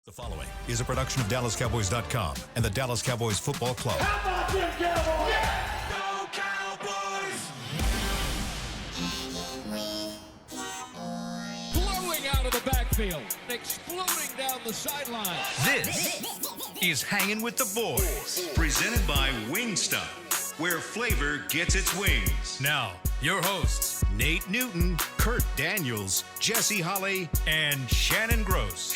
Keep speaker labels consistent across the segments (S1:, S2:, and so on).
S1: The following is a production of DallasCowboys.com and the Dallas Cowboys Football Club.
S2: How about them Cowboys?
S3: Yeah! Go Cowboys!
S4: Blowing out of the backfield, exploding down the sideline.
S1: This is Hangin' with the Boys, presented by Wingstop, where flavor gets its wings. Now, your hosts, Nate Newton, Kurt Daniels, Jesse Holley, and Shannon Gross.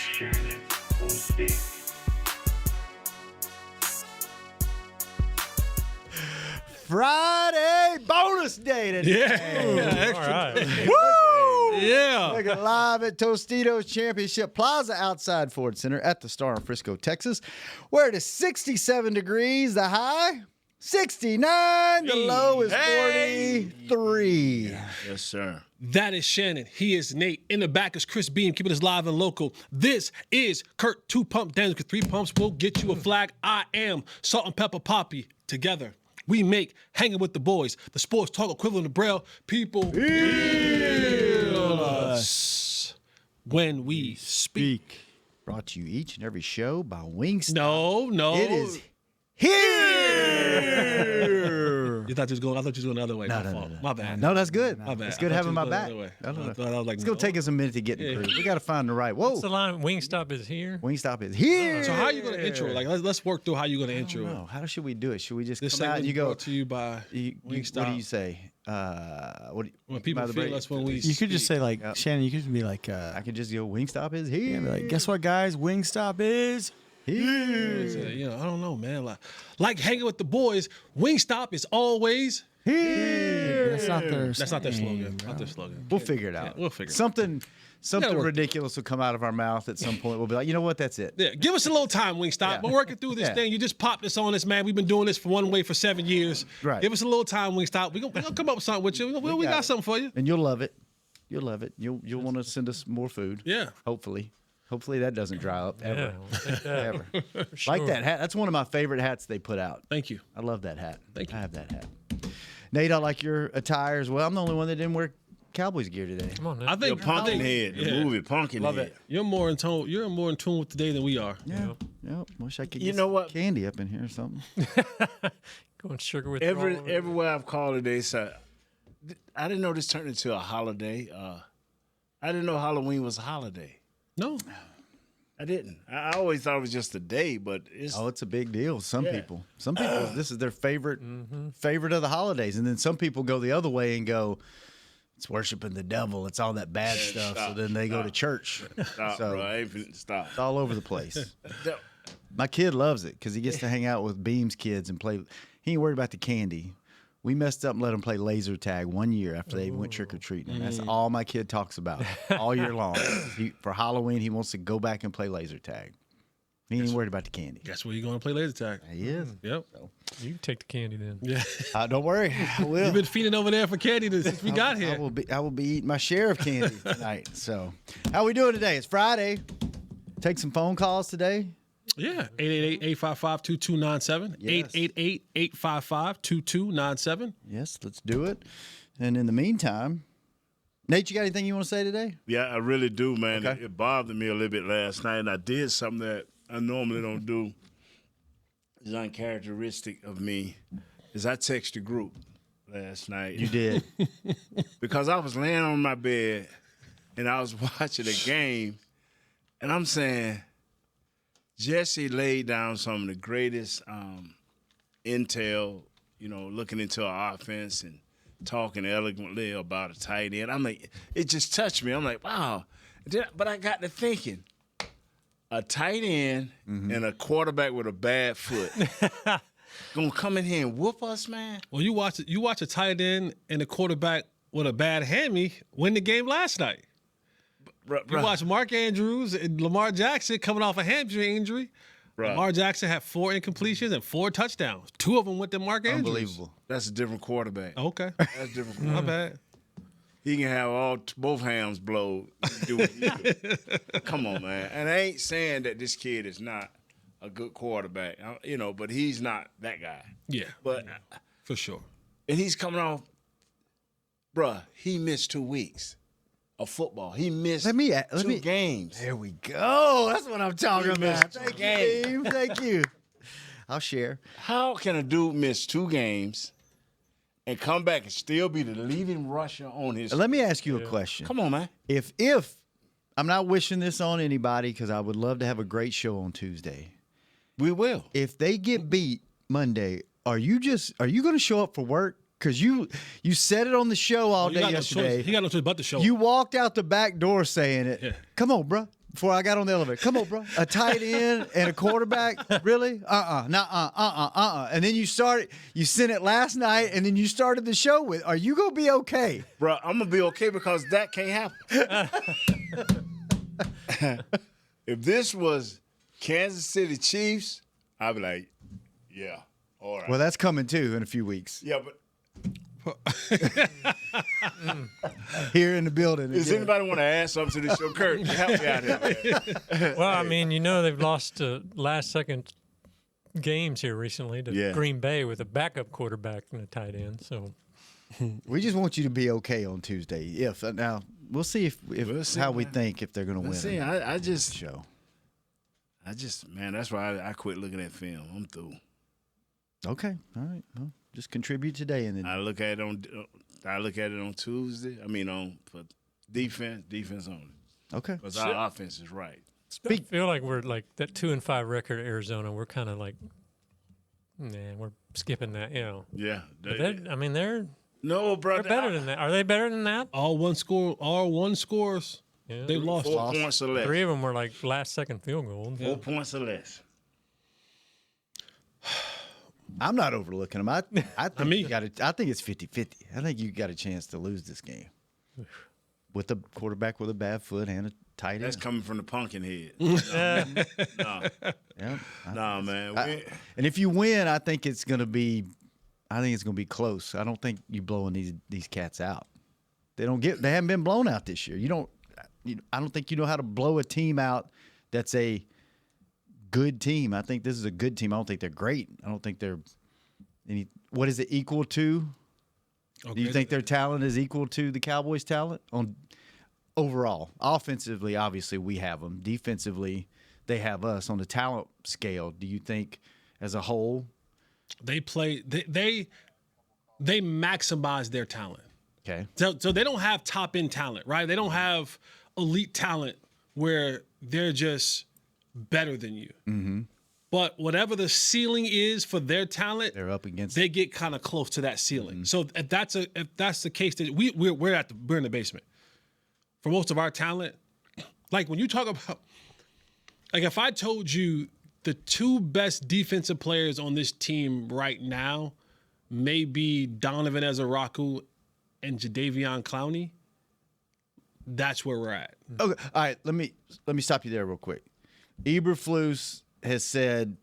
S5: Friday bonus day today.
S6: Yeah, all right.
S5: Woo!
S6: Yeah.
S5: We're live at Tostitos Championship Plaza outside Ford Center at the Star in Frisco, Texas, where it is 67 degrees, the high 69, the low is 43.
S3: Yes, sir.
S6: That is Shannon. He is Nate. In the back is Chris Beam, keeping us live and local. This is Kurt, 2 Pump Daniels, because 3 pumps will get you a flag. I am Salt and Pepper Poppy. Together, we make Hanging with the Boys, the sports talk equivalent of Braille. People feel us when we speak.
S5: Brought to you each and every show by Wingstop.
S6: No.
S5: It is here.
S6: You thought you was going, I thought you was going the other way.
S5: No.
S6: My bad.
S5: No, that's good.
S6: My bad.
S5: It's good
S6: I thought
S5: having
S6: you
S5: my
S6: was going
S5: back.
S6: the other way.
S5: No.
S6: I thought I was like,
S5: It's going to take us a minute to get in the groove. We got to find the right. Whoa.
S7: What's the line? Wingstop is here.
S5: Wingstop is here.
S6: So how are you going to intro? Like, let's work through how you're going to intro it.
S5: No, how should we do it? Should we just
S6: This
S5: come out and you go?
S6: brought to you by Wingstop.
S5: What do you say?
S6: When people feel us when we
S7: You could just say like
S5: Yep.
S7: Shannon. You could be like,
S5: I could just go. Wingstop is here.
S7: yeah, be like, guess what, guys? Wingstop is
S5: Here.
S6: You know, I don't know, man. Like Hanging with the Boys, Wingstop is always
S5: Here.
S7: That's not their.
S6: That's not their slogan.
S7: bro.
S6: Not their slogan.
S5: We'll figure it out.
S6: Yeah, we'll figure it out.
S5: Something
S6: gotta work.
S5: ridiculous will come out of our mouth at some point. We'll be like, you know what? That's it.
S6: Yeah, give us a little time, Wingstop.
S5: Yeah.
S6: We're working through this
S5: Yeah.
S6: thing. You just popped this on us, man. We've been doing this for one way for 7 years.
S5: Right.
S6: Give us a little time, Wingstop. We're gonna come up with something with you. We got something for you.
S5: And you'll love it. You'll love it. You'll want to send us more food.
S6: Yeah.
S5: Hopefully that doesn't dry up ever.
S7: Yeah, we'll take that.
S5: Ever.
S7: Sure.
S5: Like that hat. That's one of my favorite hats they put out.
S6: Thank you.
S5: I love that hat.
S6: Thank you.
S5: I have that hat. Nate, I like your attire as well. I'm the only one that didn't wear Cowboys gear today.
S7: Come on,
S6: I
S7: now.
S6: think
S3: Pumpkinhead, the
S6: yeah.
S3: movie Pumpkinhead.
S6: Love it. You're more in tune. You're more in tune with today than we are.
S5: Yeah. Yep. Wish I could
S3: You
S5: get
S3: know
S5: some
S3: what?
S5: candy up in here or something.
S7: Going sugar with all over it.
S3: Everywhere I've called today, so I didn't know this turned into a holiday. I didn't know Halloween was a holiday.
S6: No.
S3: I didn't. I always thought it was just a day, but it's
S5: Oh, it's a big deal. Some
S3: Yeah.
S5: people, this is their favorite of the holidays, and then some people go the other way and go, it's worshiping the devil. It's all that bad stuff.
S3: stop,
S5: so then they go to
S3: stop.
S5: church.
S3: stop,
S5: so
S3: bro. I ain't finna stop.
S5: it's all over the place. My kid loves it because he gets to hang out with Beam's kids and play. He ain't worried about the candy. We messed up and let him play laser tag 1 year after they went trick or treating. And that's all my kid talks about all year long. For Halloween, he wants to go back and play laser tag. He ain't worried about the candy.
S6: Guess where you going to play laser tag?
S5: He is.
S6: Yep.
S7: You can take the candy then.
S6: Yeah.
S5: Don't worry. I will.
S6: You've been feeding over there for candy since we got here.
S5: I will be eating my share of candy tonight. So, how we doing today? It's Friday. Take some phone calls today.
S6: Yeah, 888-855-2297,
S5: Yes.
S6: 888-855-2297.
S5: Yes, let's do it. And in the meantime, Nate, you got anything you want to say today?
S3: Yeah, I really do, man.
S5: Okay.
S3: It bothered me a little bit last night, and I did something that I normally don't do. It's uncharacteristic of me. Is I texted the group last night.
S5: You did.
S3: Because I was laying on my bed and I was watching a game, and I'm saying, Jesse laid down some of the greatest intel, looking into our offense and talking eloquently about a tight end. I'm like, it just touched me. I'm like, wow. But I got to thinking, a tight end and a quarterback with a bad foot gonna come in here and whoop us, man.
S6: Well, you watch a tight end and a quarterback with a bad hammy win the game last night. You watch Mark Andrews and Lamar Jackson coming off a hamstring injury.
S3: Right.
S6: Lamar Jackson had 4 incompletions and 4 touchdowns. 2 of them went to Mark Andrews.
S5: Unbelievable.
S3: That's a different quarterback.
S6: Okay.
S3: That's a different quarterback.
S6: My bad.
S3: He can have both hands blowed. Do what he do. Come on, man. And I ain't saying that this kid is not a good quarterback, but he's not that guy.
S6: Yeah,
S3: But
S6: for sure.
S3: and he's coming off, bruh. He missed 2 weeks. of football. He missed
S5: Let
S3: two
S5: me-
S3: games.
S5: There we go. That's what I'm talking
S3: He missed
S5: about.
S3: two
S5: Thank
S3: games.
S5: you, Dave. Thank you. I'll share.
S3: How can a dude miss 2 games and come back and still be the leading rusher on his?
S5: Let me ask you a question.
S3: Come on, man.
S5: If I'm not wishing this on anybody because I would love to have a great show on Tuesday.
S3: We will.
S5: If they get beat Monday, are you going to show up for work? Because you said it on the show all day yesterday.
S6: He got no choice but to show.
S5: You walked out the back door saying it.
S6: Yeah.
S5: Come on, bro. Before I got on the elevator. Come on, bro. A tight end and a quarterback? Really? And then you sent it last night, and then you started the show with, are you going to be okay?
S3: Bro, I'm going to be okay because that can't happen. If this was Kansas City Chiefs, I'd be like, yeah, all right.
S5: Well, that's coming too in a few weeks.
S3: Yeah, but
S5: Here in the building.
S3: does
S5: again.
S3: anybody want to add something to this show? Kurt, help me out here, man.
S7: Well, I mean, they've lost last-second games here recently to Green Bay with a backup quarterback and a tight end. So
S5: We just want you to be okay on Tuesday. Now we'll see if how we think if they're going to win.
S3: Let's see, I just
S5: show.
S3: Man, that's why I quit looking at film. I'm through.
S5: Okay, all right. Well, just contribute today, and then
S3: I look at it on Tuesday. I mean, for defense only.
S5: okay.
S3: Because our offense is right.
S7: I feel like we're like that 2-5 record at Arizona. We're kind of like, we're skipping that.
S3: Yeah.
S7: But they're
S3: No, brother.
S7: they're better than that. Are they better than that?
S6: All one scores.
S7: Yeah.
S6: They lost.
S3: 4 points or less.
S7: 3 of them were like last-second field goals.
S3: 4 points or less.
S5: I'm not overlooking them. I think
S6: mean-
S5: I think it's 50-50. I think you got a chance to lose this game with a quarterback with a bad foot and a tight end.
S3: That's coming from the pumpkin head.
S5: Yeah.
S3: Nah, man.
S5: And if you win, I think it's going to be close. I don't think you blowing these cats out. They haven't been blown out this year. I don't think you know how to blow a team out that's a good team. I think this is a good team. I don't think they're great. I don't think they're what is it equal to?
S6: Okay.
S5: Do you think their talent is equal to the Cowboys' talent on overall? Offensively, obviously we have them. Defensively, they have us. On the talent scale, do you think as a whole
S6: They play. They maximize their talent.
S5: okay?
S6: So they don't have top end talent, right? They don't have elite talent where they're just better than you. Mm-hmm. But whatever the ceiling is for their talent,
S5: They're up against
S6: they get kind of close to that ceiling. So if that's the case, that we're in the basement for most of our talent. Like when you talk about, like if I told you the 2 best defensive players on this team right now may be Donovan Ezaraku and Jadeveon Clowney, that's where we're at.
S5: Okay, all right. Let me stop you there real quick. Eberflus has said,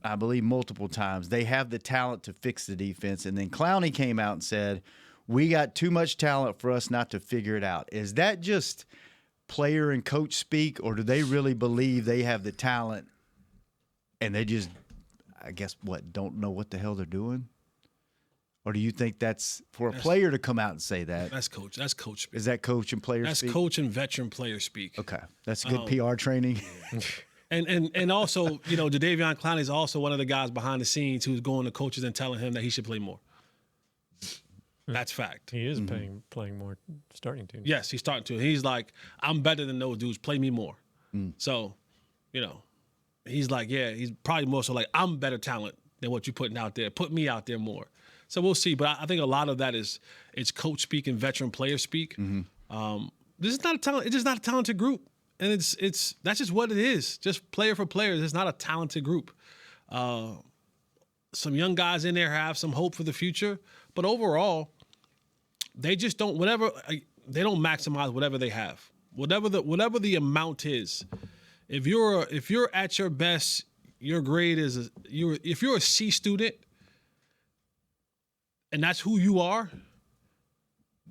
S5: I believe multiple times, they have the talent to fix the defense, and then Clowney came out and said, "We got too much talent for us not to figure it out." Is that just player and coach speak, or do they really believe they have the talent and they just, I guess, don't know what the hell they're doing? Or do you think that's for a player to come out and say that?
S6: That's coach. That's coach speak.
S5: Is that coach and player
S6: That's
S5: speak?
S6: coach and veteran player speak.
S5: Okay, that's good PR training.
S6: And also, Jadeveon Clowney is also one of the guys behind the scenes who's going to coaches and telling him that he should play more. That's fact.
S7: He is playing more, starting to.
S6: Yes, he's starting to. He's like, I'm better than those dudes. Play me more. So, he's like, yeah, he's probably more so like, I'm better talent than what you're putting out there. Put me out there more. So we'll see. But I think a lot of that is it's coach speak and veteran player speak. This is not a talent. It's just not a talented group, and it's that's just what it is. Just player for players. It's not a talented group. Some young guys in there have some hope for the future, but overall, they just don't. They don't maximize whatever they have. Whatever the amount is. If you're at your best, your grade is if you're a C student, and that's who you are,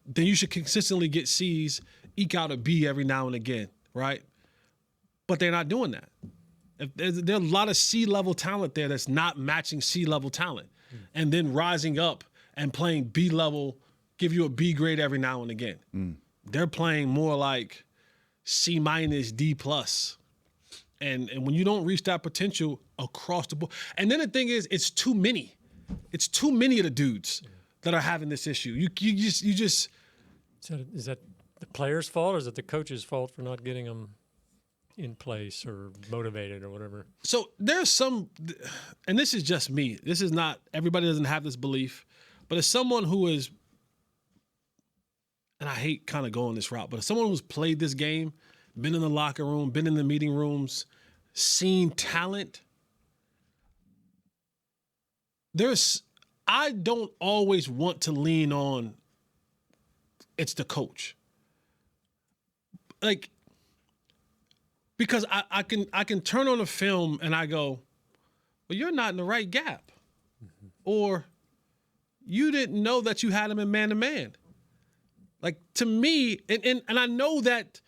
S6: then you should consistently get C's, eke out a B every now and again, right? But they're not doing that. There's a lot of C-level talent there that's not matching C-level talent, and then rising up and playing B-level, give you a B grade every now and again. they're playing more like C-, D+. And when you don't reach that potential across the board. And then the thing is, it's too many. It's too many of the dudes that are having this issue. You just
S7: Is that the player's fault, or is it the coach's fault for not getting them in place or motivated or whatever?
S6: So there's some, and this is just me. This is not, everybody doesn't have this belief, but as someone who is, and I hate kind of going this route, but as someone who's played this game, been in the locker room, been in the meeting rooms, seen talent, I don't always want to lean on it's the coach. Like, because I can turn on a film and I go, well, you're not in the right gap. Mm-hmm. Or you didn't know that you had him in man-to-man. Like, to me, and I know that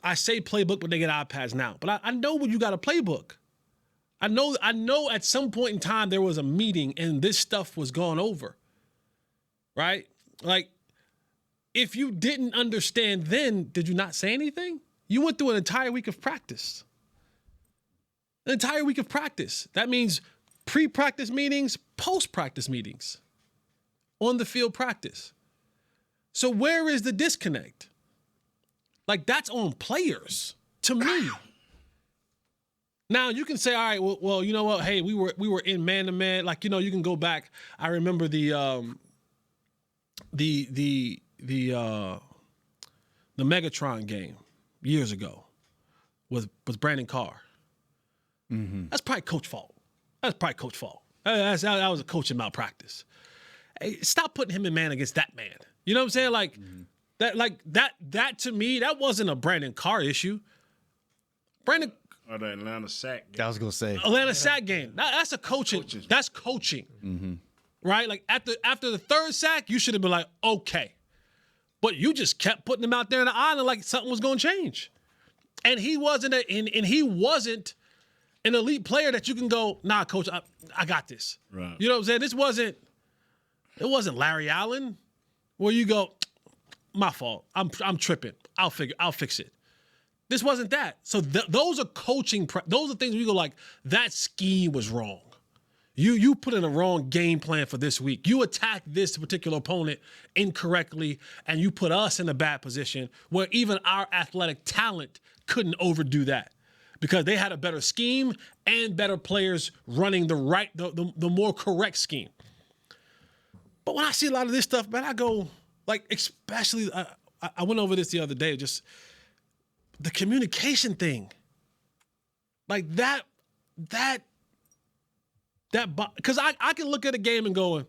S6: I say playbook when they get iPads now, but I know when you got a playbook. I know at some point in time there was a meeting and this stuff was gone over, right? Like, if you didn't understand then, did you not say anything? You went through an entire week of practice. An entire week of practice. That means pre-practice meetings, post-practice meetings, on the field practice. So where is the disconnect? Like, that's on players, to me. Now you can say, all right, well, you know what? Hey, we were in man-to-man. Like, you know, you can go back. I remember the Megatron game years ago was Brandon Carr. Mm-hmm. That's probably coach's fault. That was a coaching malpractice. Hey, stop putting him in man against that man. You know what I'm saying? Like, that to me, that wasn't a Brandon Carr issue. Brandon.
S3: Or the Atlanta sack game.
S5: I was gonna say
S6: Atlanta sack game. That's a coaching. That's coaching. Mm-hmm. Right? Like, after the third sack, you should have been like, okay. But you just kept putting him out there in the island like something was going to change. And he wasn't an elite player that you can go, nah, coach, I got this.
S3: Right.
S6: You know what I'm saying? It wasn't Larry Allen where you go, my fault. I'm tripping. I'll fix it. This wasn't that. So those are coaching. Those are things where you go like, that scheme was wrong. You put in a wrong game plan for this week. You attacked this particular opponent incorrectly, and you put us in a bad position where even our athletic talent couldn't overdo that because they had a better scheme and better players running the more correct scheme. But when I see a lot of this stuff, man, I go, like, especially, I went over this the other day, just the communication thing. Like, because I can look at a game and go,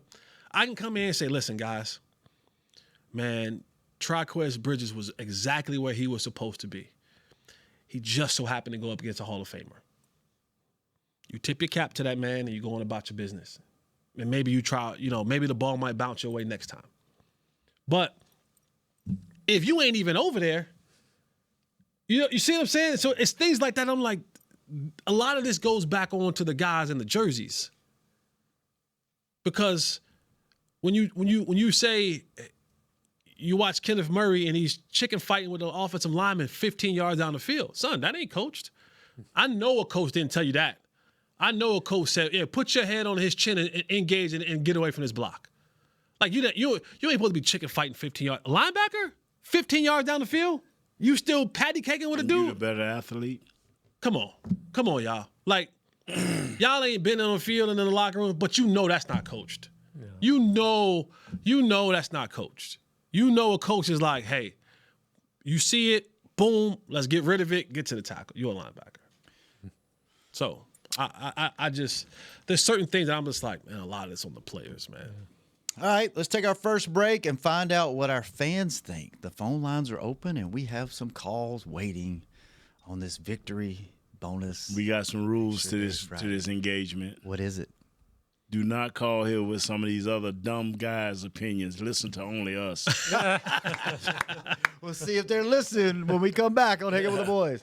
S6: I can come in and say, listen, guys, man, Triquez Bridges was exactly where he was supposed to be. He just so happened to go up against a Hall of Famer. You tip your cap to that man and you go on about your business. And maybe you try, maybe the ball might bounce your way next time. But if you ain't even over there, you see what I'm saying? So it's things like that. I'm like, a lot of this goes back on to the guys in the jerseys. Because when you say you watch Kenneth Murray and he's chicken fighting with an offensive lineman 15 yards down the field, son, that ain't coached. I know a coach didn't tell you that. I know a coach said, yeah, put your head on his chin and engage and get away from his block. Like, you ain't supposed to be chicken fighting 15 yards. Linebacker? 15 yards down the field? You still patty caking with a dude?
S3: You the better athlete.
S6: Come on, y'all. Like, y'all ain't been on the field and in the locker room, but you know that's not coached. Yeah. You know that's not coached. You know a coach is like, hey, you see it, boom, let's get rid of it, get to the tackle. You're a linebacker. So I just, there's certain things that I'm just like, man, a lot of this on the players, man.
S5: All right, let's take our first break and find out what our fans think. The phone lines are open, and we have some calls waiting on this victory bonus.
S3: We got some rules to this engagement.
S5: What is it?
S3: Do not call here with some of these other dumb guys' opinions. Listen to only us.
S5: We'll see if they're listening when we come back on Hangin' with the Boys.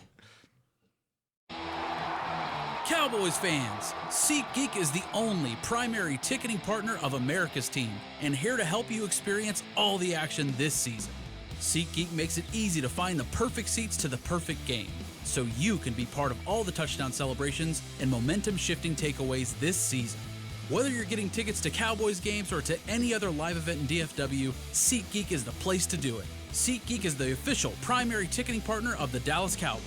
S2: Cowboys fans, SeatGeek is the only primary ticketing partner of America's team and here to help you experience all the action this season. SeatGeek makes it easy to find the perfect seats to the perfect game, so you can be part of all the touchdown celebrations and momentum-shifting takeaways this season. Whether you're getting tickets to Cowboys games or to any other live event in DFW, SeatGeek is the place to do it. SeatGeek is the official primary ticketing partner of the Dallas Cowboys.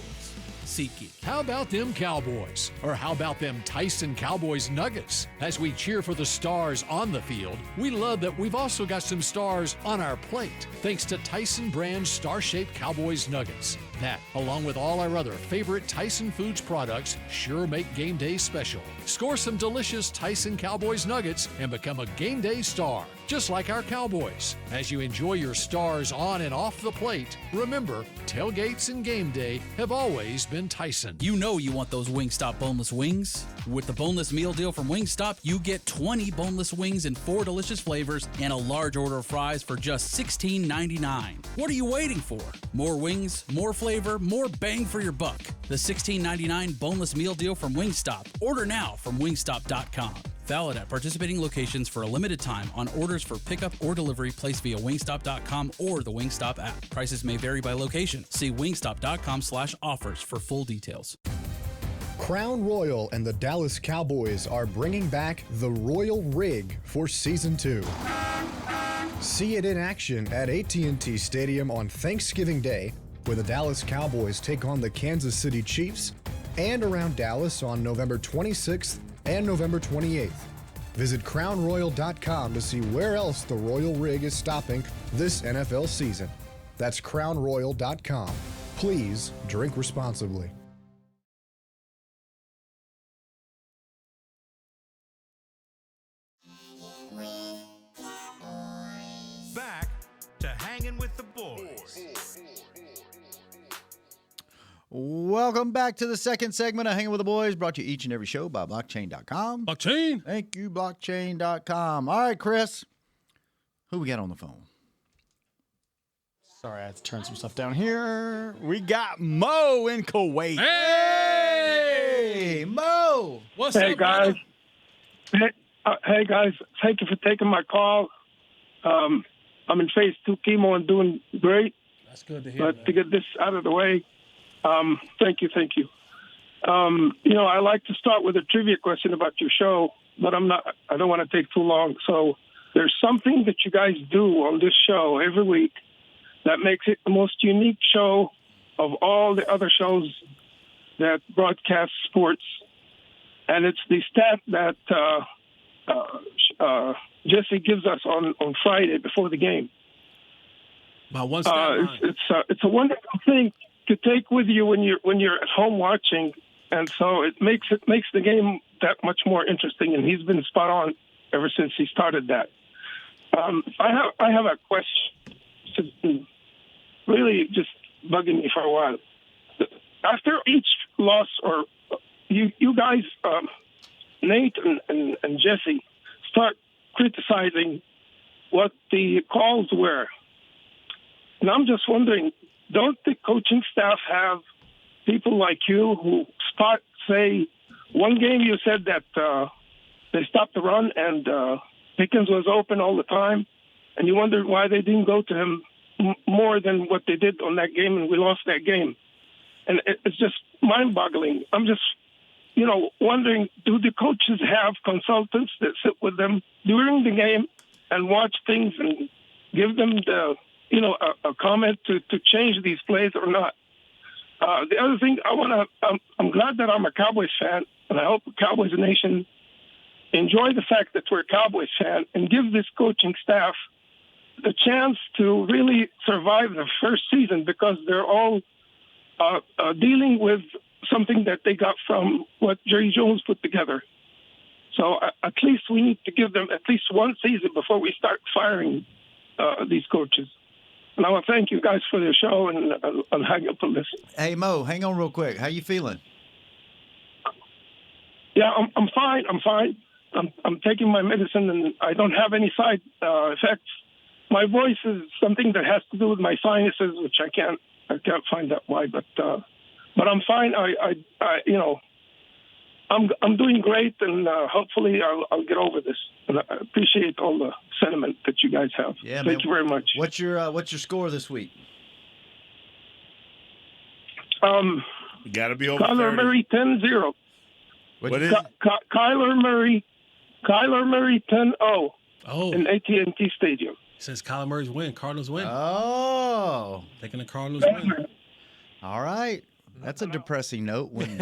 S2: SeatGeek.
S4: How about them Cowboys? Or how about them Tyson Cowboys Nuggets? As we cheer for the stars on the field, we love that we've also got some stars on our plate, thanks to Tyson brand star-shaped Cowboys Nuggets. That, along with all our other favorite Tyson Foods products, sure make game day special. Score some delicious Tyson Cowboys Nuggets and become a game day star, just like our Cowboys. As you enjoy your stars on and off the plate, remember, tailgates and game day have always been Tyson.
S2: You know you want those Wingstop boneless wings. With the boneless meal deal from Wingstop, you get 20 boneless wings in 4 delicious flavors and a large order of fries for just $16.99. What are you waiting for? More wings, more flavor, more bang for your buck. The $16.99 boneless meal deal from Wingstop. Order now from wingstop.com. Valid at participating locations for a limited time on orders for pickup or delivery placed via wingstop.com or the Wingstop app. Prices may vary by location. See wingstop.com/offers for full details.
S8: Crown Royal and the Dallas Cowboys are bringing back the Royal Rig for Season 2. See it in action at AT&T Stadium on Thanksgiving Day, where the Dallas Cowboys take on the Kansas City Chiefs, and around Dallas on November 26th and November 28th. Visit crownroyal.com to see where else the Royal Rig is stopping this NFL season. That's crownroyal.com. Please drink responsibly.
S1: Back to Hangin' with the Boys.
S5: Welcome back to the second segment of Hanging with the Boys, brought to you each and every show by blockchain.com.
S6: Blockchain.
S5: Thank you, blockchain.com. All right, Chris, who we got on the phone? Sorry, I had to turn some stuff down here. We got Mo in Kuwait. Hey, Mo.
S6: What's
S9: Hey
S6: up,
S9: guys.
S6: brother?
S9: Hey guys, thank you for taking my call. I'm in phase 2 chemo and doing great.
S6: That's good to hear.
S9: But
S6: Man.
S9: to get this out of the way, thank you. I like to start with a trivia question about your show, but I don't want to take too long. So there's something that you guys do on this show every week that makes it the most unique show of all the other shows that broadcast sports. And it's the stat that Jesse gives us on Friday before the game.
S6: About one stat line.
S9: It's a wonderful thing to take with you when you're at home watching, and so it makes the game that much more interesting. And he's been spot on ever since he started that. I have a question, really just bugging me for a while. After each loss, or you guys, Nate and Jesse, start criticizing what the calls were. And I'm just wondering, don't the coaching staff have people like you who say, one game you said that they stopped the run and Pickens was open all the time, and you wondered why they didn't go to him more than what they did on that game, and we lost that game. And it's just mind-boggling. I'm just, wondering, do the coaches have consultants that sit with them during the game and watch things and give them a comment to change these plays or not? The other thing I'm glad that I'm a Cowboys fan, and I hope Cowboys Nation enjoy the fact that we're a Cowboys fan and give this coaching staff the chance to really survive the first season, because they're all dealing with something that they got from what Jerry Jones put together. So at least we need to give them at least one season before we start firing these coaches. And I want to thank you guys for the show, and I'll hang up and listen.
S5: Hey, Mo, hang on real quick. How you feeling?
S9: Yeah, I'm fine. I'm taking my medicine, and I don't have any side effects. My voice is something that has to do with my sinuses, which I can't find out why, but I'm fine. I'm doing great, and hopefully I'll get over this. And I appreciate all the sentiment that you guys have.
S5: Yeah,
S9: Thank you very much.
S5: What's your score this week?
S3: You got to be over
S9: Kyler
S3: 30.
S9: Murray 10-0.
S3: What is it?
S9: Kyler Murray 10-0
S6: Oh,
S9: in AT&T Stadium.
S6: says Kyler Murray's win. Cardinals win.
S5: Oh,
S6: Taking the Cardinals win.
S5: all right. That's a depressing note when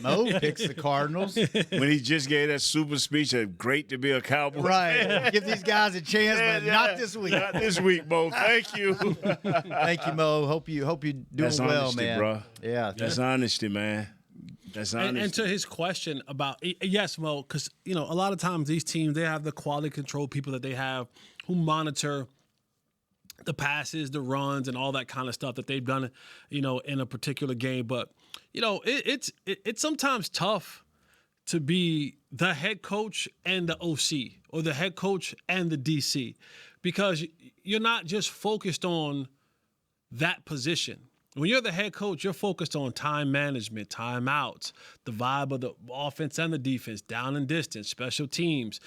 S5: Mo picks the Cardinals.
S3: When he just gave that super speech of great to be a Cowboy.
S5: Right. Give these guys a chance, but not this week.
S3: Not this week, Mo. Thank you.
S5: Thank you, Mo. Hope you're doing
S3: That's
S5: well,
S3: honesty,
S5: man.
S3: bro.
S5: Yeah.
S3: That's honesty, man. That's honesty.
S6: And to his question about yes, Mo, because a lot of times these teams, they have the quality control people that they have who monitor the passes, the runs, and all that kind of stuff that they've done, in a particular game. But it's sometimes tough to be the head coach and the OC, or the head coach and the DC, because you're not just focused on that position. When you're the head coach, you're focused on time management, timeouts, the vibe of the offense and the defense, down and distance, special teams.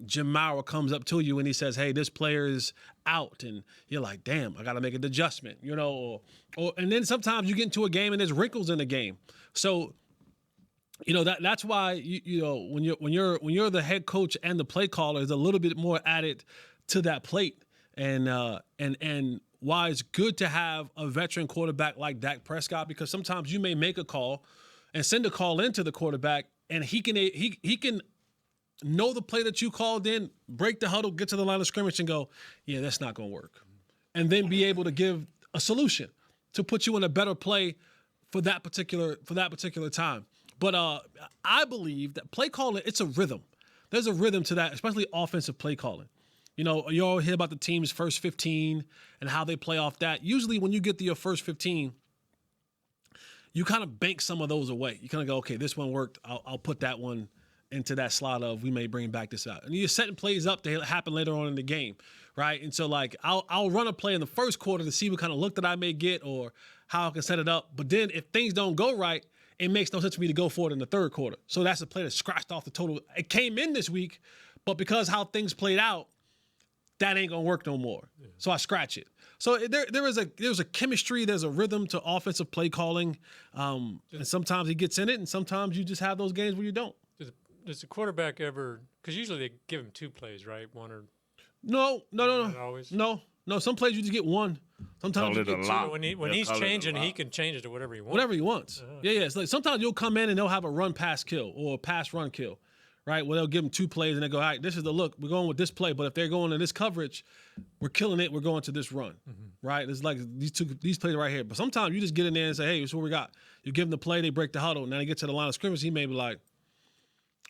S6: Jim Maurer comes up to you and he says, "Hey, this player is out," and you're like, "Damn, I got to make an adjustment," and then sometimes you get into a game and there's wrinkles in the game. So, that's why when you're the head coach and the play caller, there's a little bit more added to that plate, and why it's good to have a veteran quarterback like Dak Prescott, because sometimes you may make a call and send a call into the quarterback, and he can know the play that you called in, break the huddle, get to the line of scrimmage, and go, "Yeah, that's not going to work," and then be able to give a solution to put you in a better play for that particular time. But I believe that play calling, it's a rhythm. There's a rhythm to that, especially offensive play calling. You all hear about the team's first 15 and how they play off that. Usually when you get to your first 15, you kind of bank some of those away. You kind of go, okay, this one worked. I'll put that one into that slot of we may bring back this out. And you're setting plays up to happen later on in the game, right? And so, like, I'll run a play in the first quarter to see what kind of look that I may get or how I can set it up. But then if things don't go right, it makes no sense for me to go for it in the third quarter. So that's a play that scratched off the total. It came in this week, but because how things played out, that ain't gonna work no more. Yeah. So I scratch it. So there's a chemistry, there's a rhythm to offensive play calling, and sometimes he gets in it, and sometimes you just have those games where you don't.
S7: Does the quarterback ever? Because usually they give him 2 plays, right? One or
S6: no.
S7: Not always.
S6: No. Some plays you just get one. Sometimes you get 2.
S7: When he's changing, he can change it to whatever he wants.
S6: Whatever he wants. Yeah. It's like sometimes you'll come in and they'll have a run pass kill or a pass run kill. Right, well, they'll give them 2 plays and they go, all right, this is the look. We're going with this play, but if they're going to this coverage, we're killing it. We're going to this run, right? It's like these plays right here. But sometimes you just get in there and say, hey, this is what we got. You give them the play, they break the huddle. Now they get to the line of scrimmage, he may be like,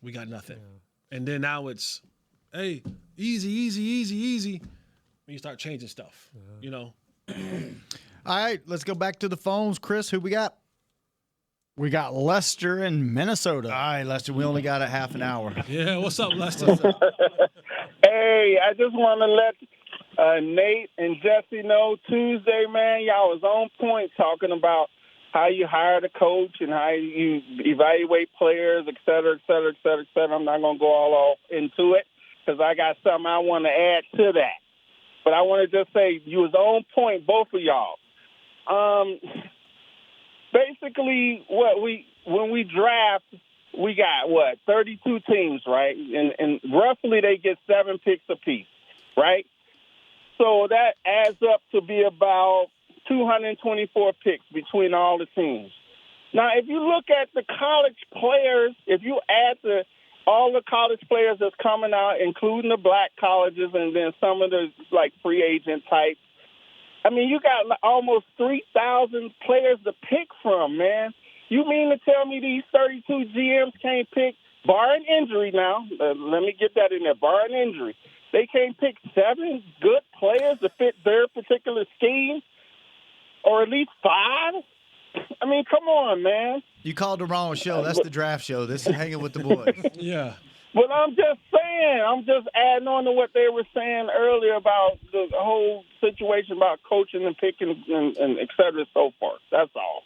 S6: we got nothing. Yeah. And then now it's, hey, easy. When you start changing stuff,
S5: All right, let's go back to the phones. Chris, who we got? We got Lester in Minnesota. All right, Lester, we only got a half an hour.
S6: Yeah, what's up, Lester?
S10: Hey, I just want to let Nate and Jesse know Tuesday, man, y'all was on point talking about how you hire the coach and how you evaluate players, et cetera, et cetera, et cetera, et cetera. I'm not going to go all into it because I got something I want to add to that. But I want to just say you was on point, both of y'all. Basically, when we draft, we got, 32 teams, right? And roughly they get 7 picks apiece, right? So that adds up to be about 224 picks between all the teams. Now, if you look at the college players, if you add all the college players that's coming out, including the black colleges and then some of the, free agent types, I mean, you got almost 3,000 players to pick from, man. You mean to tell me these 32 GMs can't pick, barring injury now, let me get that in there, barring injury, they can't pick 7 good players to fit their particular scheme? Or at least 5? I mean, come on, man.
S5: You called the wrong show. That's the draft show. This is Hanging with the Boys.
S6: Yeah.
S10: But I'm just saying, I'm just adding on to what they were saying earlier about the whole situation about coaching and picking and et cetera and so forth. That's all.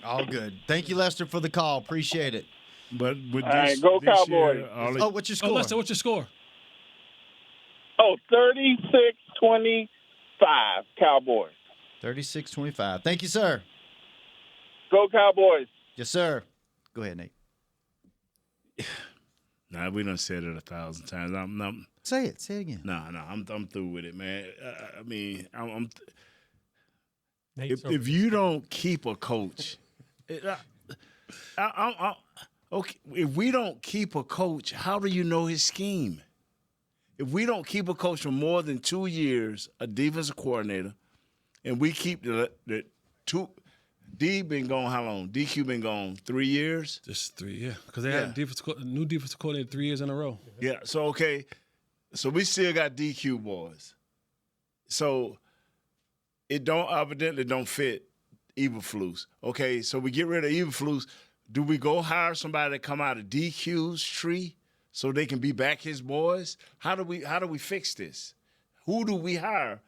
S5: All good. Thank you, Lester, for the call. Appreciate it.
S3: But with
S10: All right,
S3: this,
S10: go
S3: this
S10: Cowboys.
S3: year,
S5: What's your score?
S6: Lester, what's your score?
S10: 36-25, Cowboys.
S5: 36-25. Thank you, sir.
S10: Go Cowboys.
S5: Yes, sir. Go ahead, Nate.
S3: Nah, we done said it 1,000 times.
S5: Say it. Say it again.
S3: I'm through with it, man. I mean,
S7: Nate's
S3: if you don't keep a coach, okay. If we don't keep a coach, how do you know his scheme? If we don't keep a coach for more than 2 years, a defensive coordinator, and we keep the two. D been gone how long? DQ been gone 3 years?
S6: Just 3, yeah. Because they had new defensive coordinator 3 years in a row.
S3: Yeah, so okay. So we still got DQ boys. So it evidently don't fit Eberflus. Okay, so we get rid of Eberflus. Do we go hire somebody to come out of DQ's tree so they can be back his boys? How do we fix this? Who do we hire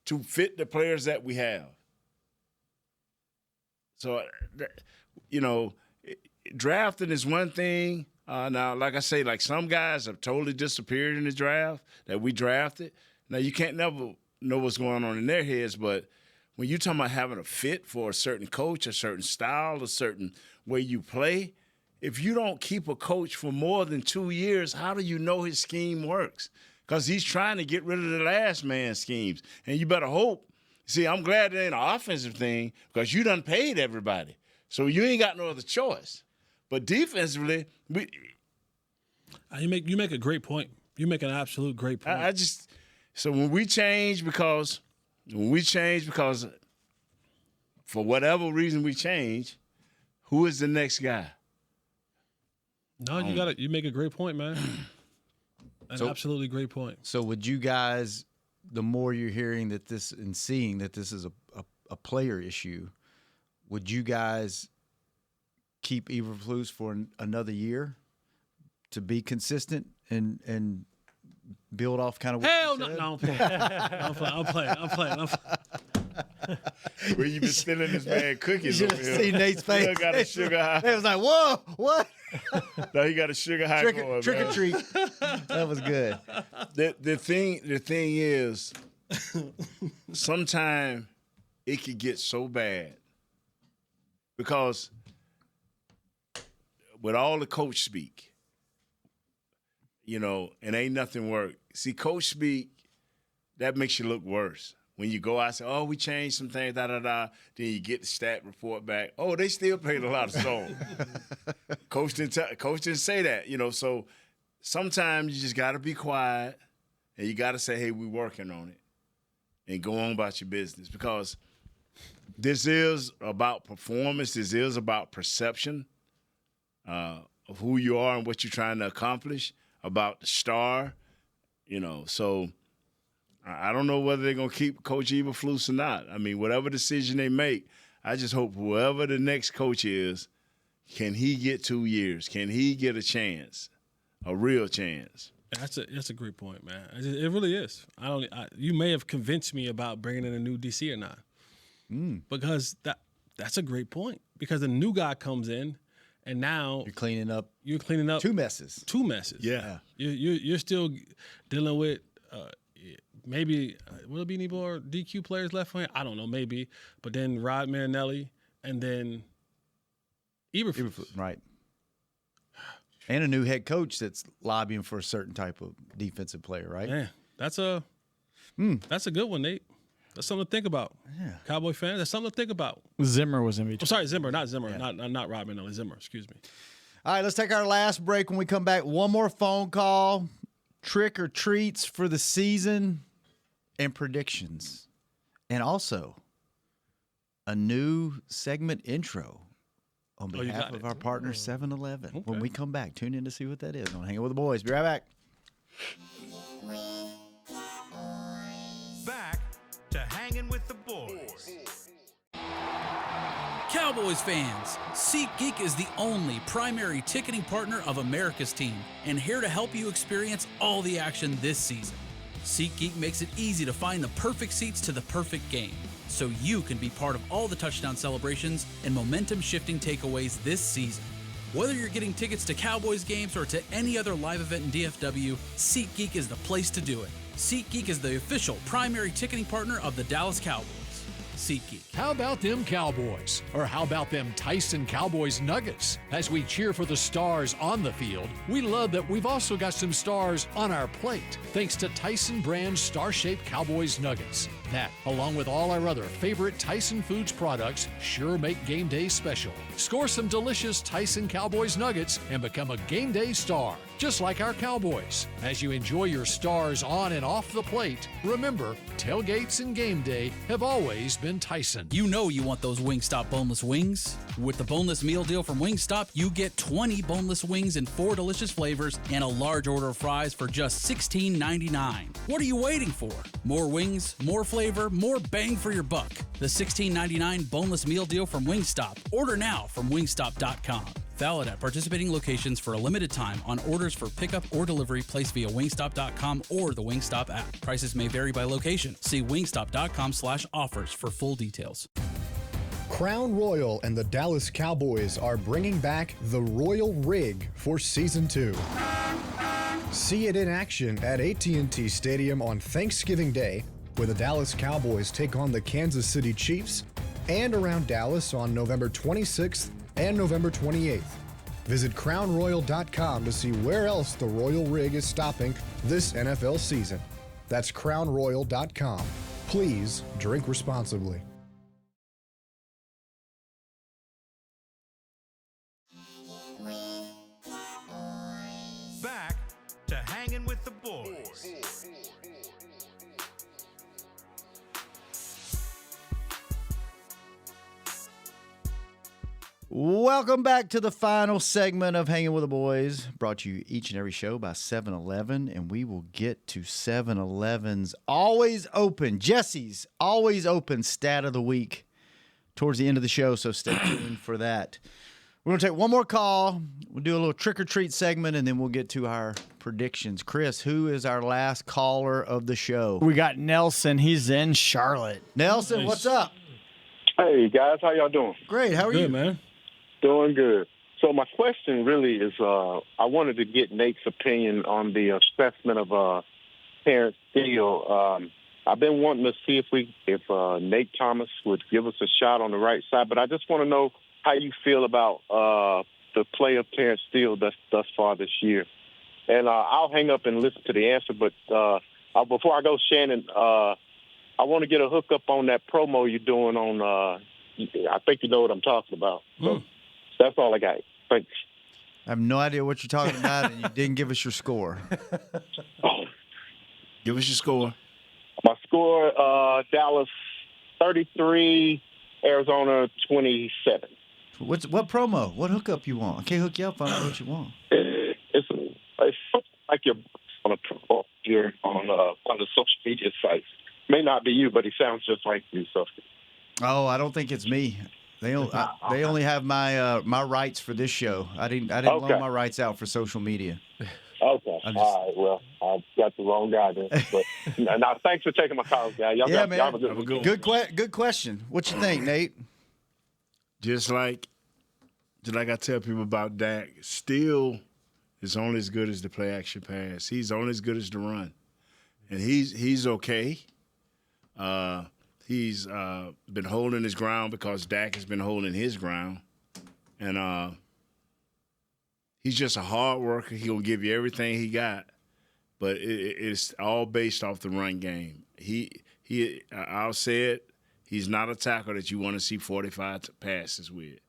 S3: to fit the players that we have? So, drafting is one thing. Now, like I say, like some guys have totally disappeared in the draft that we drafted. Now, you can't never know what's going on in their heads, but when you're talking about having a fit for a certain coach, a certain style, a certain way you play, if you don't keep a coach for more than 2 years, how do you know his scheme works? Because he's trying to get rid of the last man's schemes. And you better hope. See, I'm glad it ain't an offensive thing because you done paid everybody. So you ain't got no other choice. But defensively,
S6: You make a great point. You make an absolute great point.
S3: So when we change because for whatever reason we change, who is the next guy?
S6: No, you make a great point, man. Absolutely great point.
S5: So would you guys, the more you're hearing that this and seeing that this is a player issue, would you guys keep Eberflus for another year to be consistent and build off kind of what
S6: Hell
S5: you
S6: no,
S5: said?
S6: no, I'm playing.
S3: Where you been stealing this man cookies
S5: You
S3: over
S5: should
S3: here?
S5: have seen Nate's face.
S3: He got a sugar high.
S5: It was like, whoa, what?
S3: No, he got a sugar high going,
S5: Trick
S3: man.
S5: or treat. That was good.
S3: The thing is, sometimes it could get so bad because with all the coach speak, and ain't nothing work. See, coach speak, that makes you look worse. When you go out and say, oh, we changed some things, then you get the stat report back. Oh, they still paid a lot of songs. Coach didn't say that, So sometimes you just got to be quiet and you got to say, hey, we're working on it, and go on about your business because this is about performance. This is about perception of who you are and what you're trying to accomplish, about the star, So I don't know whether they're going to keep Coach Eberflus or not. I mean, whatever decision they make, I just hope whoever the next coach is, can he get 2 years? Can he get a chance, a real chance?
S6: That's a great point, man. It really is. You may have convinced me about bringing in a new DC or not, because that's a great point. Because the new guy comes in, and now
S5: You're cleaning up
S6: two
S5: messes.
S6: Yeah. You're still dealing with. Maybe will it be any more DQ players left for him? I don't know, maybe. But then Rod Marinelli and then Eberflus.
S5: Right. And a new head coach that's lobbying for a certain type of defensive player, right?
S6: Yeah, that's a good one, Nate. That's something to think about.
S5: Yeah.
S6: Cowboy fans, that's something to think about.
S2: Zimmer was in between.
S6: I'm sorry, Zimmer, not Zimmer, not Rod Marinelli, Zimmer. Excuse me.
S5: All right, let's take our last break. When we come back, one more phone call, trick or treats for the season, and predictions. And also a new segment intro on behalf of our partner 7-Eleven.
S6: Okay.
S5: When we come back, tune in to see what that is on Hanging with the Boys. Be right back.
S1: Back to Hanging with the Boys.
S2: Cowboys fans, SeatGeek is the only primary ticketing partner of America's team and here to help you experience all the action this season. SeatGeek makes it easy to find the perfect seats to the perfect game, so you can be part of all the touchdown celebrations and momentum-shifting takeaways this season. Whether you're getting tickets to Cowboys games or to any other live event in DFW, SeatGeek is the place to do it. SeatGeek is the official primary ticketing partner of the Dallas Cowboys. SeatGeek.
S4: How about them Cowboys? Or how about them Tyson Cowboys Nuggets? As we cheer for the stars on the field, we love that we've also got some stars on our plate, thanks to Tyson brand star-shaped Cowboys Nuggets. That, along with all our other favorite Tyson Foods products, sure make game day special. Score some delicious Tyson Cowboys Nuggets and become a game day star, just like our Cowboys. As you enjoy your stars on and off the plate, remember, tailgates and game day have always been Tyson.
S2: You know you want those Wingstop boneless wings. With the boneless meal deal from Wingstop, you get 20 boneless wings in 4 delicious flavors and a large order of fries for just $16.99. What are you waiting for? More wings, more flavor, more bang for your buck. The $16.99 boneless meal deal from Wingstop. Order now from wingstop.com. Valid at participating locations for a limited time on orders for pickup or delivery placed via wingstop.com or the Wingstop app. Prices may vary by location. See wingstop.com/offers for full details.
S8: Crown Royal and the Dallas Cowboys are bringing back the Royal Rig for Season 2. See it in action at AT&T Stadium on Thanksgiving Day, where the Dallas Cowboys take on the Kansas City Chiefs, and around Dallas on November 26th and November 28th. Visit crownroyal.com to see where else the Royal Rig is stopping this NFL season. That's crownroyal.com. Please drink responsibly.
S1: Back to Hanging with the Boys.
S5: Welcome back to the final segment of Hanging with the Boys, brought to you each and every show by 7-Eleven, and we will get to 7-Eleven's always open, Jesse's always open stat of the week towards the end of the show, so stay tuned for that. We're going to take one more call. We'll do a little trick-or-treat segment, and then we'll get to our predictions. Chris, who is our last caller of the show?
S11: We got Nelson. He's in Charlotte.
S5: Nelson, what's up?
S10: Hey, guys. How y'all doing?
S5: Great. How are you?
S6: Good, man.
S10: Doing good. So my question really is, I wanted to get Nate's opinion on the assessment of Terrence Steele. I've been wanting to see if Nate Thomas would give us a shot on the right side, but I just want to know how you feel about the play of Terrence Steele thus far this year. And I'll hang up and listen to the answer, but before I go, Shannon, I want to get a hookup on that promo you're doing on I think you know what I'm talking about. So that's all I got. Thanks.
S5: I have no idea what you're talking about, and you didn't give us your score.
S3: Give us your score.
S10: My score, Dallas 33, Arizona 27.
S5: What promo? What hookup you want? I can't hook you up. I don't know what you want.
S10: It's like you're on a promo here on one of the social media sites. May not be you, but he sounds just like you. So.
S5: Oh, I don't think it's me. They only have my my rights for this show. I didn't loan my rights out for social media.
S10: Okay. All right. Well, I got the wrong guy then. But now, thanks for taking my call, guys. Y'all
S5: man.
S10: Y'all have a
S5: Good question. What you think, Nate?
S3: Just like I tell people about Dak, Steele is only as good as the play action pass. He's only as good as the run, and he's okay. He's been holding his ground because Dak has been holding his ground. And he's just a hard worker. He'll give you everything he got, but it's all based off the run game. I'll say it, he's not a tackle that you want to see 45 passes with.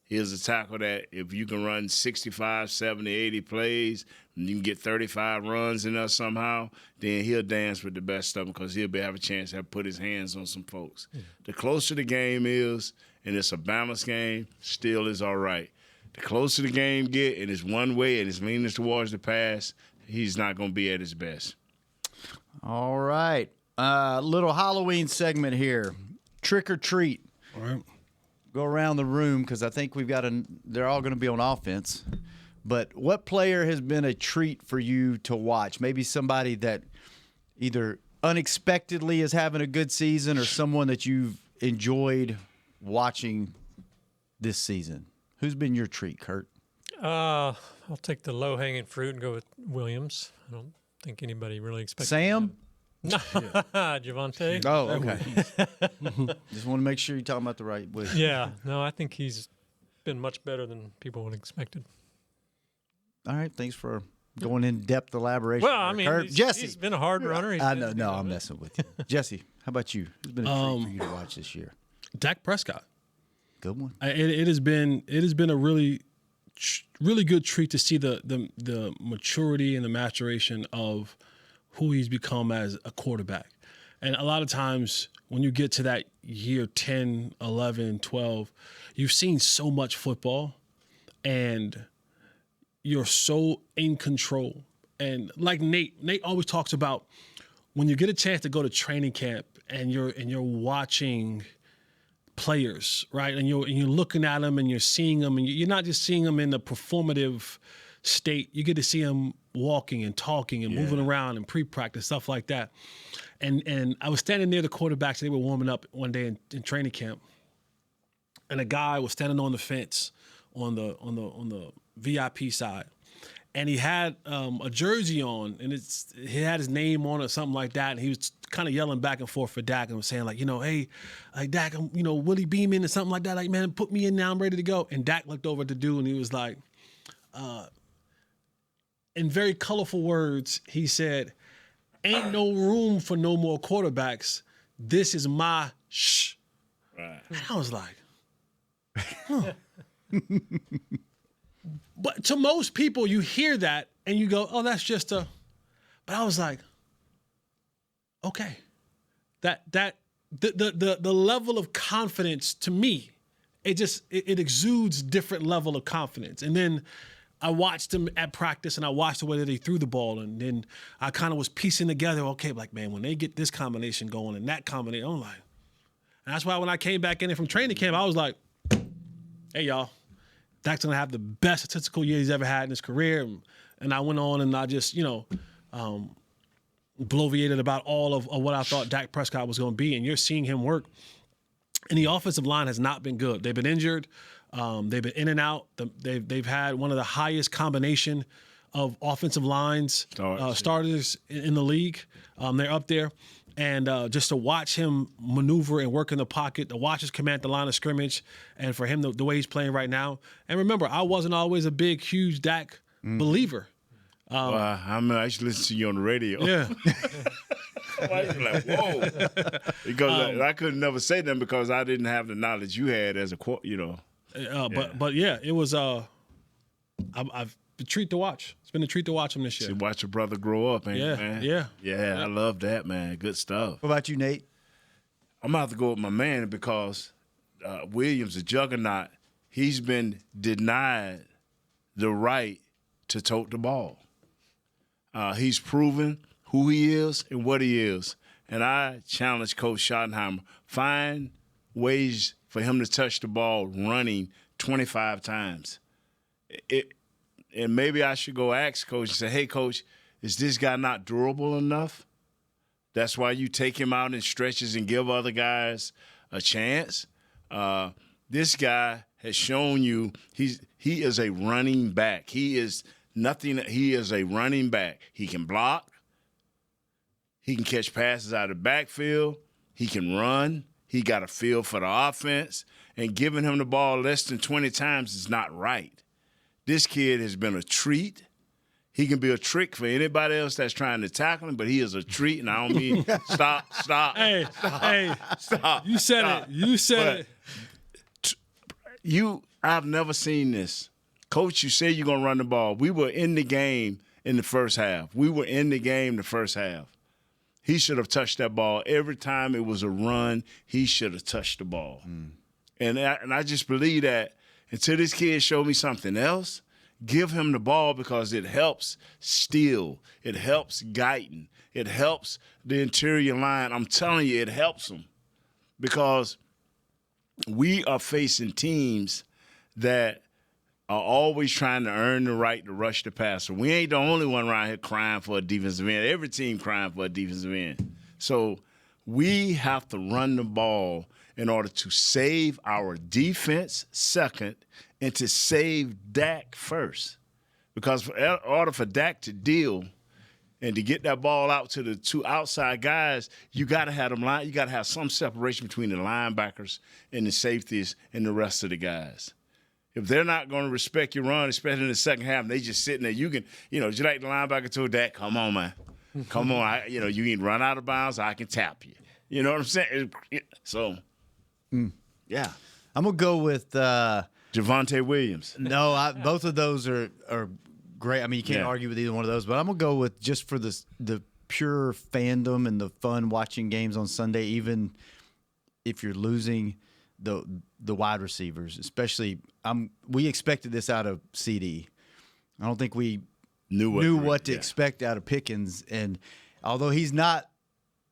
S3: He's a tackle that if you can run 65, 70, 80 plays, and you can get 35 runs in there somehow, then he'll dance with the best of them because he'll have a chance to put his hands on some folks. The closer the game is, and it's a balanced game, still is all right. The closer the game get, and it's one way, and it's leaning towards the pass, he's not going to be at his best.
S5: All right. Little Halloween segment here. Trick or treat.
S6: All right.
S5: Go around the room because I think they're all going to be on offense. But what player has been a treat for you to watch? Maybe somebody that either unexpectedly is having a good season or someone that you've enjoyed watching this season. Who's been your treat, Kurt?
S7: I'll take the low-hanging fruit and go with Williams. I don't think anybody really expects
S5: Sam?
S7: No, Javonte.
S5: Oh, okay. Just want to make sure you're talking about the right way.
S7: Yeah, no, I think he's been much better than people would have expected.
S5: All right, thanks for going in depth elaboration.
S7: Well, I mean,
S5: Jesse,
S7: he's been a hard runner.
S5: I know. No, I'm messing with you. Jesse, how about you? It's been a treat for you to watch this year.
S6: Dak Prescott.
S5: Good one.
S6: It has been a really good treat to see the maturity and the maturation of who he's become as a quarterback. And a lot of times when you get to that year 10, 11, 12, you've seen so much football and you're so in control. And like Nate always talks about when you get a chance to go to training camp and you're watching players, right? And you're looking at them and you're seeing them, and you're not just seeing them in the performative state. You get to see them walking and talking and moving around and pre-practice, stuff like that. And I was standing near the quarterbacks, and they were warming up one day in training camp, and a guy was standing on the fence on the VIP side, and he had a jersey on, and he had his name on it or something like that, and he was kind of yelling back and forth for Dak and was saying like, hey, like Dak, I'm, Willie Beeman or something like that, like, man, put me in now, I'm ready to go. And Dak looked over at the dude and he was like, in very colorful words, he said, ain't no room for no more quarterbacks. This is my shh. Right. And I was like, huh. But to most people, you hear that and you go, oh, that's just a, but I was like, okay. The level of confidence to me, it exudes different level of confidence. And then I watched him at practice and I watched the way that he threw the ball. And then I kind of was piecing together, okay, like, man, when they get this combination going and that combination, I'm like, and that's why when I came back in from training camp, I was like, hey, y'all, Dak's going to have the best statistical year he's ever had in his career. And I went on and I just, bloviated about all of what I thought Dak Prescott was going to be. And you're seeing him work. And the offensive line has not been good. They've been injured. They've been in and out. They've had one of the highest combination of offensive lines starters in the league. They're up there. And just to watch him maneuver and work in the pocket, to watch his command the line of scrimmage, and for him the way he's playing right now. And remember, I wasn't always a big, huge Dak believer.
S3: I used to listen to you on the radio.
S6: Yeah.
S3: I was like, whoa. Because I could never say them because I didn't have the knowledge you had as a,
S6: But yeah, it was I've a treat to watch. It's been a treat to watch him this year.
S3: To watch your brother grow up, man.
S6: Yeah.
S3: I love that, man. Good stuff.
S5: What about you, Nate?
S3: I'm going to have to go with my man because Williams, the juggernaut, he's been denied the right to tote the ball. He's proven who he is and what he is. And I challenge Coach Schottenheimer, find ways for him to touch the ball running 25 times. And maybe I should go ask Coach and say, hey, Coach, is this guy not durable enough? That's why you take him out in stretches and give other guys a chance. This guy has shown you he is a running back. He is a running back. He can block. He can catch passes out of the backfield. He can run. He got a feel for the offense. And giving him the ball less than 20 times is not right. This kid has been a treat. He can be a trick for anybody else that's trying to tackle him, but he is a treat, and I don't mean stop.
S6: Hey,
S3: stop.
S6: You said it. You said
S3: it. I've never seen this. Coach, you say you're going to run the ball. We were in the game in the first half. He should have touched that ball. Every time it was a run, he should have touched the ball. And I just believe that until this kid showed me something else, give him the ball because it helps Steele. It helps Guyton. It helps the interior line. I'm telling you, it helps them because we are facing teams that are always trying to earn the right to rush the passer. We ain't the only one around here crying for a defensive end. Every team crying for a defensive end. So we have to run the ball in order to save our defense second and to save Dak first. Because in order for Dak to deal and to get that ball out to the two outside guys, you got to have them line. You got to have some separation between the linebackers and the safeties and the rest of the guys. If they're not going to respect your run, especially in the second half, and they just sitting there, you can, just like the linebacker told Dak, come on, man. Come on. You can run out of bounds, I can tap you. You know what I'm saying? So, yeah.
S5: I'm going to go with
S3: Javonte Williams.
S5: No, both of those are great. I mean, you can't argue with either one of those, but I'm going to go with just for the pure fandom and the fun watching games on Sunday, even if you're losing the wide receivers, especially we expected this out of CD. I don't think we knew what to expect out of Pickens. And although he's not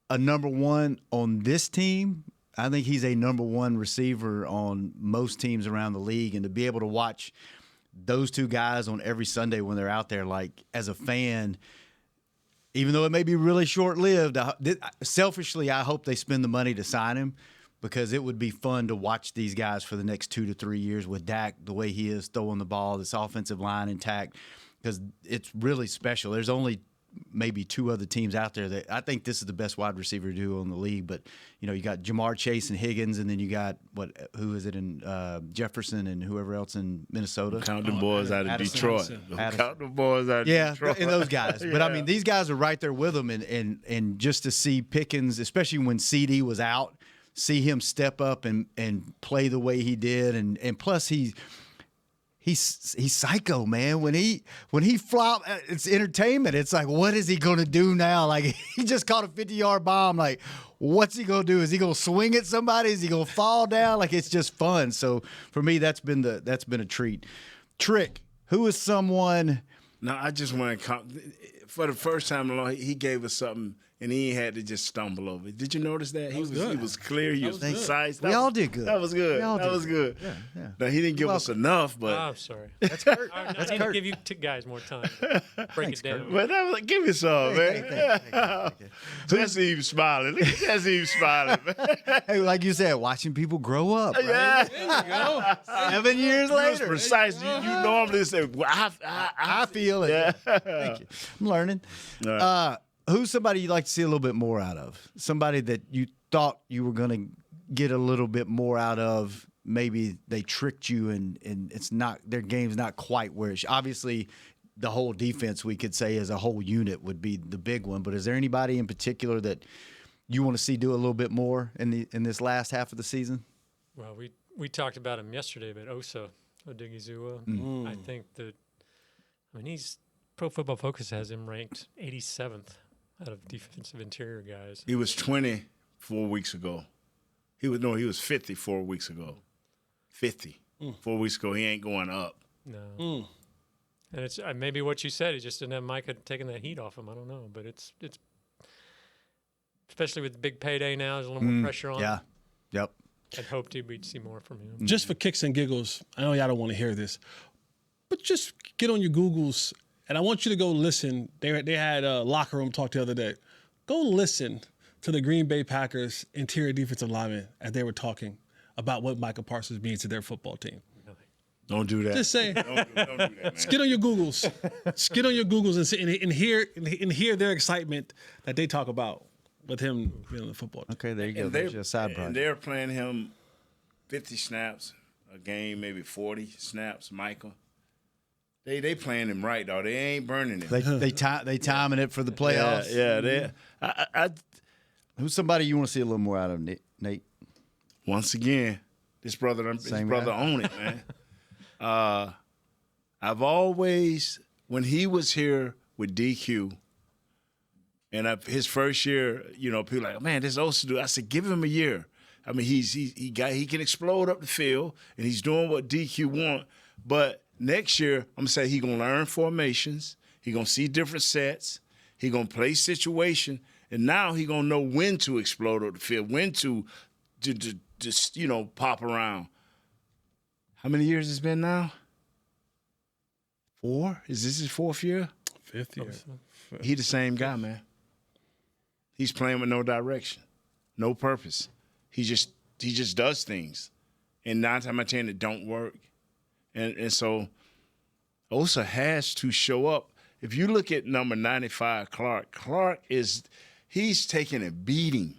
S5: a number one on this team, I think he's a number one receiver on most teams around the league. And to be able to watch those two guys on every Sunday when they're out there, like as a fan, even though it may be really short-lived, selfishly, I hope they spend the money to sign him, because it would be fun to watch these guys for the next 2 to 3 years with Dak, the way he is throwing the ball, this offensive line intact, because it's really special. There's only maybe 2 other teams out there that I think this is the best wide receiver duo in the league. But, you got Jamar Chase and Higgins, and then you got, who is it in Jefferson and whoever else in Minnesota?
S3: Count the boys out of Detroit. Count the boys out of Detroit.
S5: Yeah, and those guys. But, I mean, these guys are right there with them. And just to see Pickens, especially when CD was out, see him step up and play the way he did, and plus he's psycho, man. When he flop, it's entertainment. It's like, what is he gonna do now? Like, he just caught a 50-yard bomb. Like, what's he gonna do? Is he gonna swing at somebody? Is he gonna fall down? Like, it's just fun. So for me, that's been a treat. Trick, who is someone?
S3: No, I just want to for the first time along, he gave us something. And he had to just stumble over it. Did you notice that? He was clear. He was precise.
S5: We all did good.
S3: That was good. That was good.
S5: Yeah.
S3: Now, he didn't give us enough, but.
S7: I'm sorry.
S5: That's Kurt.
S7: I need to give you two guys more time to break it down.
S3: But that was, give me some, man. Jesse even smiling. Look at Jesse even smiling, man.
S5: Hey, like you said, watching people grow up. Right?
S3: Yeah.
S6: There you go.
S5: 7 years later.
S3: He was precise. You normally say, well,
S5: I feel it.
S3: Yeah.
S5: Thank you. I'm learning. Who's somebody you'd like to see a little bit more out of? Somebody that you thought you were going to get a little bit more out of. Maybe they tricked you and it's not, their game's not quite where it's. Obviously, the whole defense, we could say as a whole unit, would be the big one. But is there anybody in particular that you want to see do a little bit more in this last half of the season?
S7: Well, we talked about him yesterday, but Osa Odigizua, I think that, he's Pro Football Focus has him ranked 87th. Out of defensive interior guys.
S3: He was 20 4 weeks ago. He was 50 4 weeks ago. 50. 4 weeks ago, he ain't going up.
S7: No. And it's maybe what you said. He just didn't have Micah taking that heat off him. I don't know, but it's especially with the big payday now. There's a little more pressure on.
S5: Yeah. Yep.
S7: I'd hoped we'd see more from him.
S6: Just for kicks and giggles, I know y'all don't want to hear this, but just get on your Googles. And I want you to go listen. They had a locker room talk the other day. Go listen to the Green Bay Packers interior defensive linemen as they were talking about what Micah Parsons means to their football team.
S3: Don't do that.
S6: Just say,
S3: don't do that, man.
S6: Just get on your Googles. Just get on your Googles and hear their excitement that they talk about with him being on the football team.
S5: Okay, there you go. There's your side project.
S3: And they're playing him 50 snaps a game, maybe 40 snaps, Michael. They playing him right, though. They ain't burning him.
S5: They timing it for the playoffs.
S3: Yeah.
S5: Who's somebody you want to see a little more out of, Nate?
S3: Once again, this brother own it, man. I've always, when he was here with DQ, and his first year, people like, man, this Osa dude. I said, give him a year. I mean, he can explode up the field, and he's doing what DQ want, but next year, I'm going to say he's going to learn formations. He's going to see different sets. He's going to play situation. And now he's going to know when to explode up the field, when to just, pop around. How many years it's been now? 4? Is this his 4th year?
S6: 5th year.
S3: He the same guy, man. He's playing with no direction, no purpose. He just does things. And 9 times out of 10, it don't work. And so Osa has to show up. If you look at number 95, Clark he's taking a beating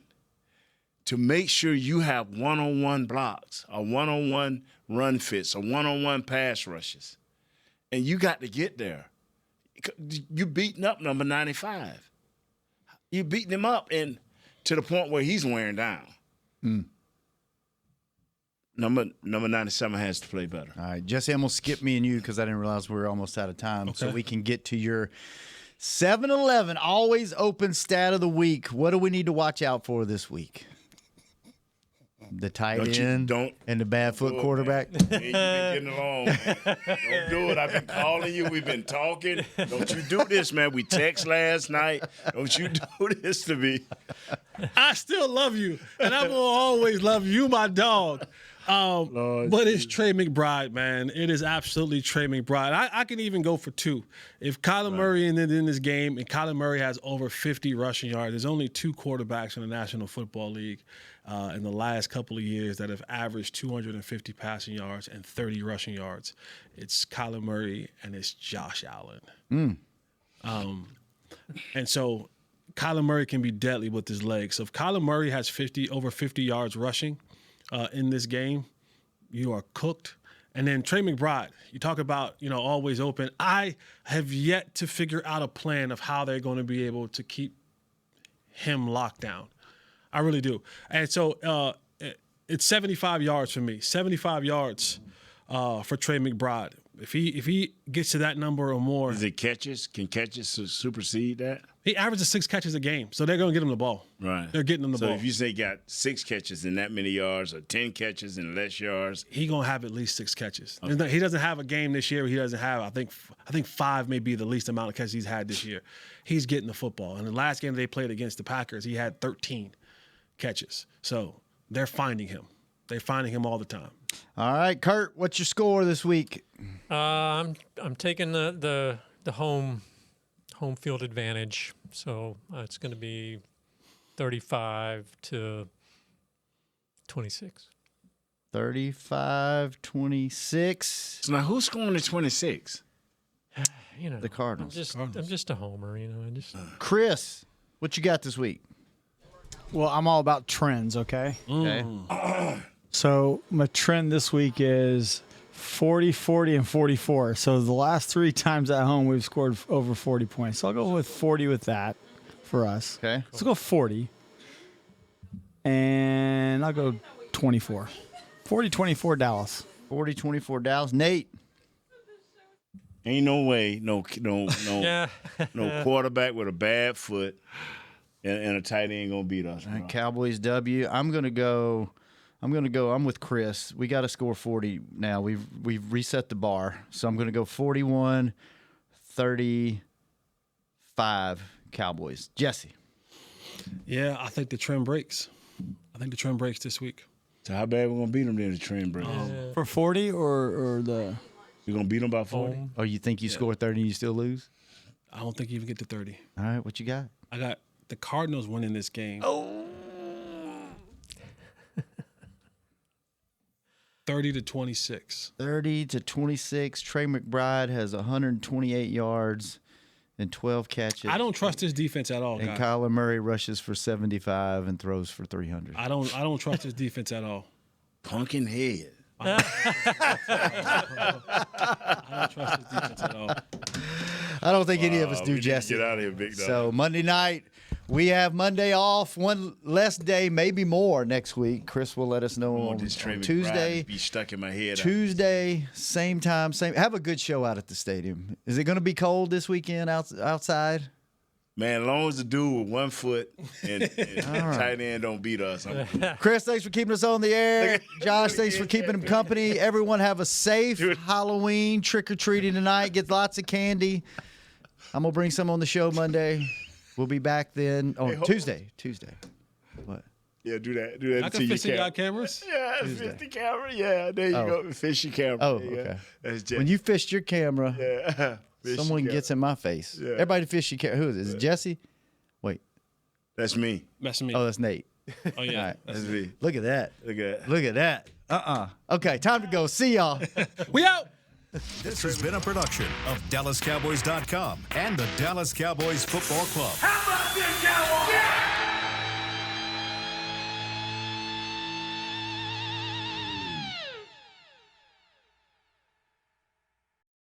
S3: to make sure you have one-on-one blocks, or one-on-one run fits, or one-on-one pass rushes. And you got to get there. You beating up number 95. You beating him up and to the point where he's wearing down. Number 97 has to play better.
S5: All right, Jesse, I'm going to skip me and you because I didn't realize we were almost out of time. So we can get to your 7-Eleven always open stat of the week. What do we need to watch out for this week? The tight end and the bad foot quarterback.
S3: Man. You've been getting along, man. Don't do it. I've been calling you. We've been talking. Don't you do this, man. We text last night. Don't you do this to me.
S6: I still love you, and I'm going to always love you, my dog. But it's Trey McBride, man. It is absolutely Trey McBride. I can even go for 2. If Kyler Murray is in this game and Kyler Murray has over 50 rushing yards, there's only 2 quarterbacks in the National Football League in the last couple of years that have averaged 250 passing yards and 30 rushing yards. It's Kyler Murray and it's Josh Allen. And so Kyler Murray can be deadly with his legs. So if Kyler Murray has over 50 yards rushing in this game, you are cooked. And then Trey McBride, you talk about, always open. I have yet to figure out a plan of how they're going to be able to keep him locked down. I really do. And so it's 75 yards for me. 75 yards for Trey McBride. If he gets to that number or more.
S3: Is it catches? Can catches supersede that?
S6: He averages 6 catches a game, so they're going to get him the ball.
S3: Right.
S6: They're getting him the ball.
S3: So if you say he got 6 catches in that many yards or 10 catches in less yards.
S6: He's going to have at least 6 catches.
S3: Okay.
S6: He doesn't have a game this year where he doesn't have, I think 5 may be the least amount of catches he's had this year. He's getting the football. And the last game they played against the Packers, he had 13 catches. So they're finding him. They're finding him all the time.
S5: All right, Kurt, what's your score this week?
S7: I'm taking the home field advantage. So it's going to be 35-26.
S5: 35-26.
S3: So now who's scoring the 26?
S5: The Cardinals.
S7: I'm just a homer,
S5: Chris, what you got this week?
S11: Well, I'm all about trends, okay?
S5: Okay.
S11: So my trend this week is 40, 40, and 44. So the last 3 times at home, we've scored over 40 points. So I'll go with 40 with that for us.
S5: Okay.
S11: Let's go 40. And I'll go 24. 40-24 Dallas.
S5: 40-24 Dallas. Nate.
S3: Ain't no way, no quarterback with a bad foot and a tight end gonna beat us. Bro.
S5: Cowboys W. I'm with Chris. We got to score 40 now. We've reset the bar. So I'm going to go 41-35 Cowboys. Jesse.
S6: Yeah, I think the trend breaks. This week.
S3: So how bad we going to beat them then, the trend breaks?
S11: For 40 or the...
S3: You're going to beat them by 40?
S5: Oh, you think you score 30 and you still lose?
S6: I don't think you even get to 30.
S5: All right, what you got?
S6: I got the Cardinals winning this game.
S5: Oh.
S6: 30-26.
S5: 30-26. Trey McBride has 128 yards and 12 catches.
S6: I don't trust his defense at all,
S5: and
S6: guys.
S5: Kyler Murray rushes for 75 and throws for 300.
S6: I don't trust his defense at all.
S3: Pumpkin head.
S6: I don't trust his defense at all.
S5: I don't think any of us do, Jesse.
S3: Get out of here, big dog.
S5: So Monday night, we have Monday off, one less day, maybe more next week. Chris will let us know on Tuesday.
S3: Be stuck in my head.
S5: Tuesday, same time, same. Have a good show out at the stadium. Is it going to be cold this weekend outside?
S3: Man, as long as the dude with 1 foot and tight end don't beat us.
S5: Chris, thanks for keeping us on the air. Josh, thanks for keeping him company. Everyone have a safe Halloween trick-or-treating tonight. Get lots of candy. I'm going to bring some on the show Monday. We'll be back then on Tuesday. What?
S3: Yeah, do that.
S6: I can fish in your cameras.
S3: Yeah, fish the camera. Yeah, there you go. Fish your camera.
S5: Oh, okay.
S3: That's
S5: when you fished your camera, someone
S3: your
S5: gets in my face.
S3: Yeah.
S5: Everybody fish your camera. Who is it? Is it Jesse? Wait.
S3: That's me.
S6: That's me.
S5: Oh, that's Nate.
S6: Oh, yeah.
S5: All right.
S3: That's me.
S5: Look at that.
S3: Look at that.
S5: Look at that. Okay, time to go. See y'all.
S6: We out.
S1: This has been a production of DallasCowboys.com and the Dallas Cowboys Football Club.
S12: How about this, Cowboys?